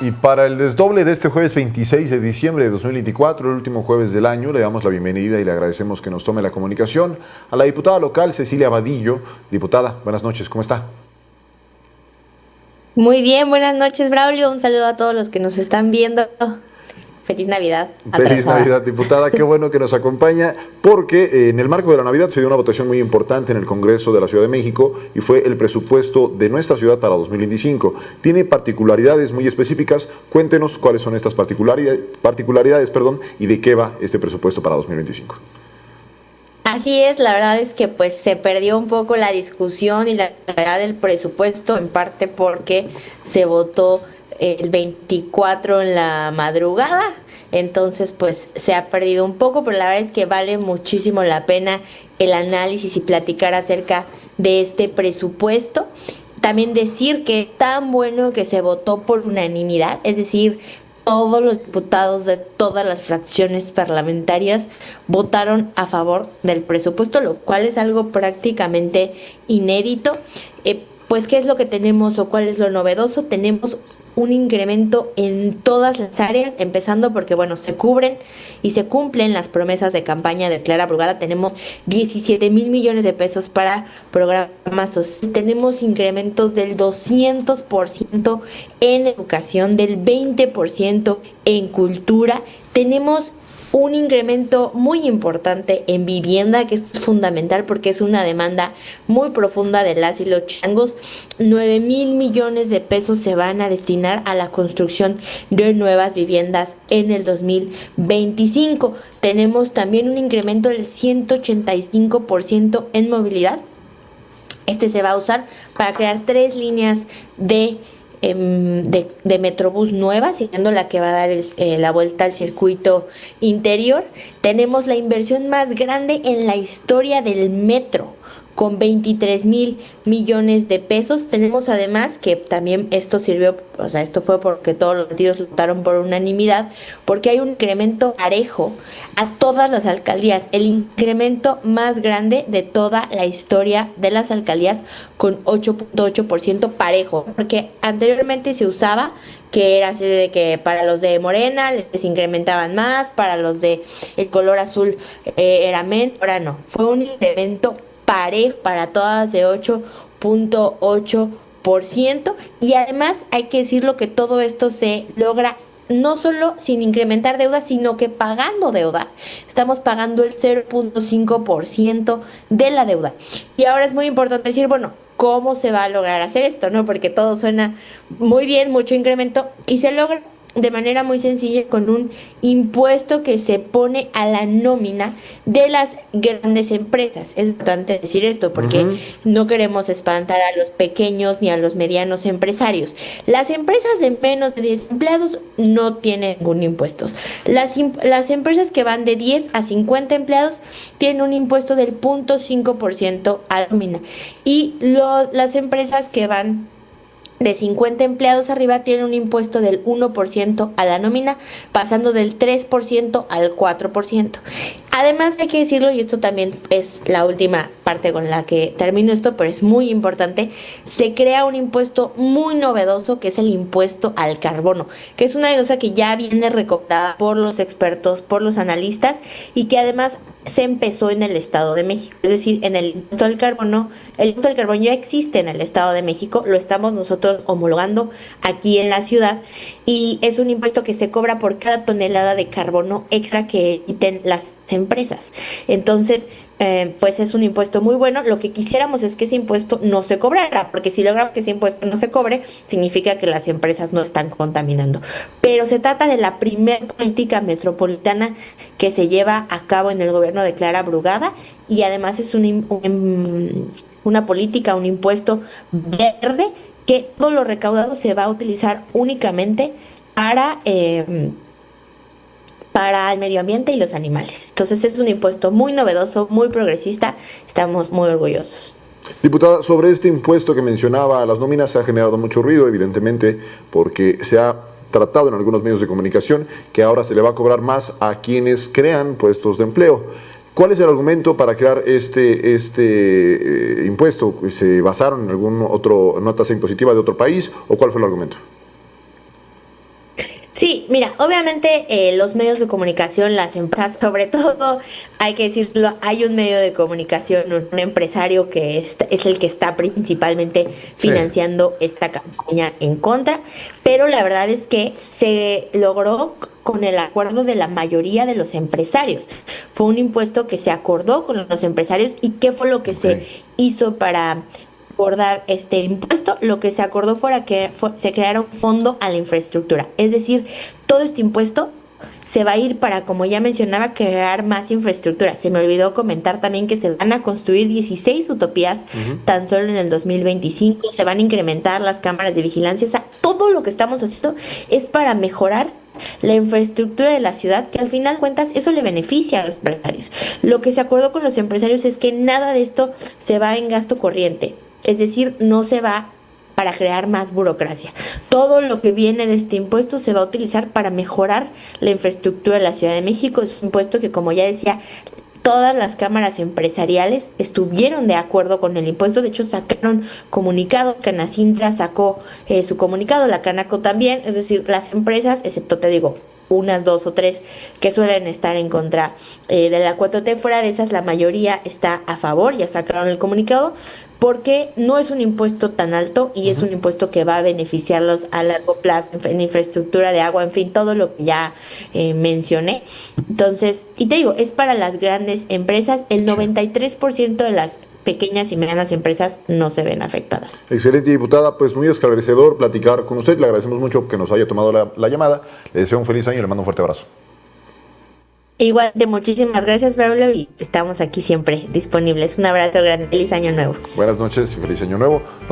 Y para el desdoble de este jueves 26 de diciembre de 2024, el último jueves del año, le damos la bienvenida y le agradecemos que nos tome la comunicación a la diputada local Cecilia Vadillo. Diputada, buenas noches, ¿cómo está? Muy bien, buenas noches, Braulio. Un saludo a todos los que nos están viendo. Feliz Navidad, Feliz atrasada. Navidad, diputada. Qué bueno que nos acompaña, porque en el marco de la Navidad se dio una votación muy importante en el Congreso de la Ciudad de México y fue el presupuesto de nuestra ciudad para 2025. Tiene particularidades muy específicas. Cuéntenos cuáles son estas particularidades, y de qué va este presupuesto para 2025. Así es, la verdad es que pues se perdió un poco la discusión y la realidad del presupuesto, en parte porque se votó el 24 en la madrugada, entonces pues se ha perdido un poco, pero la verdad es que vale muchísimo la pena el análisis y platicar acerca de este presupuesto. También decir que es tan bueno que se votó por unanimidad, es decir, todos los diputados de todas las fracciones parlamentarias votaron a favor del presupuesto, lo cual es algo prácticamente inédito. Pues, ¿qué es lo que tenemos o cuál es lo novedoso? Tenemos un incremento en todas las áreas, empezando porque, bueno, se cubren y se cumplen las promesas de campaña de Clara Brugada. Tenemos 17,000 millones de pesos para programas sociales, tenemos incrementos del 200% en educación, del 20% en cultura, tenemos un incremento muy importante en vivienda, que es fundamental porque es una demanda muy profunda de las y los changos. 9,000 millones de pesos se van a destinar a la construcción de nuevas viviendas en el 2025. Tenemos también un incremento del 185% en movilidad. Este se va a usar para crear 3 líneas de Metrobús nueva, siguiendo la que va a dar la vuelta al circuito interior. Tenemos la inversión más grande en la historia del metro, con 23,000 millones de pesos. Tenemos además que también esto sirvió, o sea, esto fue porque todos los partidos votaron por unanimidad, porque hay un incremento parejo a todas las alcaldías, el incremento más grande de toda la historia de las alcaldías, con 8,8% parejo, porque anteriormente se usaba que era así de que para los de Morena les incrementaban más, para los de el color azul era menos. Ahora no, fue un incremento parejo para todas de 8,8%, y además hay que decirlo que todo esto se logra no solo sin incrementar deuda, sino que pagando deuda. Estamos pagando el 0,5% de la deuda. Y ahora es muy importante decir, bueno, ¿cómo se va a lograr hacer esto? ¿No? Porque todo suena muy bien, mucho incremento, y se logra de manera muy sencilla con un impuesto que se pone a la nómina de las grandes empresas. Es importante decir esto porque no queremos espantar a los pequeños ni a los medianos empresarios. Las empresas de menos de 10 empleados no tienen ningún impuesto. Las empresas que van de 10 a 50 empleados tienen un impuesto del 0,5% a la nómina. Y las empresas que van de 50 empleados arriba tienen un impuesto del 1% a la nómina, pasando del 3% al 4%. Además, hay que decirlo, y esto también es la última parte con la que termino esto, pero es muy importante, se crea un impuesto muy novedoso, que es el impuesto al carbono, que es una cosa que ya viene recomendada por los expertos, por los analistas, y que además se empezó en el Estado de México. Es decir, en el impuesto al carbono, el impuesto al carbono ya existe en el Estado de México, lo estamos nosotros homologando aquí en la ciudad, y es un impuesto que se cobra por cada tonelada de carbono extra que emiten las empresas. Entonces, pues es un impuesto muy bueno. Lo que quisiéramos es que ese impuesto no se cobrara, porque si logramos que ese impuesto no se cobre, significa que las empresas no están contaminando. Pero se trata de la primera política metropolitana que se lleva a cabo en el gobierno de Clara Brugada, y además es una política, un impuesto verde, que todo lo recaudado se va a utilizar únicamente para el medio ambiente y los animales. Entonces es un impuesto muy novedoso, muy progresista, estamos muy orgullosos. Diputada, sobre este impuesto que mencionaba a las nóminas se ha generado mucho ruido, evidentemente, porque se ha tratado en algunos medios de comunicación que ahora se le va a cobrar más a quienes crean puestos de empleo. ¿Cuál es el argumento para crear este impuesto? ¿Se basaron en en una tasa impositiva de otro país o cuál fue el argumento? Sí, mira, obviamente los medios de comunicación, las empresas, sobre todo, hay que decirlo, hay un medio de comunicación, un empresario que es el que está principalmente Sí, financiando esta campaña en contra, pero la verdad es que se logró con el acuerdo de la mayoría de los empresarios. Fue un impuesto que se acordó con los empresarios. ¿Y qué fue lo que ok, se hizo para acordar este impuesto? Lo que se acordó fuera que se creara un fondo a la infraestructura. Es decir, todo este impuesto se va a ir para, como ya mencionaba, crear más infraestructura. Se me olvidó comentar también que se van a construir 16 utopías ujú, tan solo en el 2025. Se van a incrementar las cámaras de vigilancia. O sea, todo lo que estamos haciendo es para mejorar la infraestructura de la ciudad, que al final de cuentas eso le beneficia a los empresarios. Lo que se acordó con los empresarios es que nada de esto se va en gasto corriente, es decir, no se va para crear más burocracia. Todo lo que viene de este impuesto se va a utilizar para mejorar la infraestructura de la Ciudad de México. Es un impuesto que, como ya decía, todas las cámaras empresariales estuvieron de acuerdo con el impuesto. De hecho, sacaron comunicados. Canacintra sacó su comunicado, la Canaco también. Es decir, las empresas, excepto, te digo, unas dos o tres que suelen estar en contra de la 4T, fuera de esas la mayoría está a favor, ya sacaron el comunicado, porque no es un impuesto tan alto y es ujú. un impuesto que va a beneficiarlos a largo plazo en infraestructura de agua, en fin, todo lo que ya mencioné. Entonces, y te digo, es para las grandes empresas. El Sí. 93% de las pequeñas y medianas empresas no se ven afectadas. Excelente, diputada. Pues muy esclarecedor platicar con usted. Le agradecemos mucho que nos haya tomado la llamada. Le deseo un feliz año y le mando un fuerte abrazo. Igual, de muchísimas gracias, Pablo, y estamos aquí siempre disponibles. Un abrazo grande, feliz año nuevo. Buenas noches y feliz año nuevo.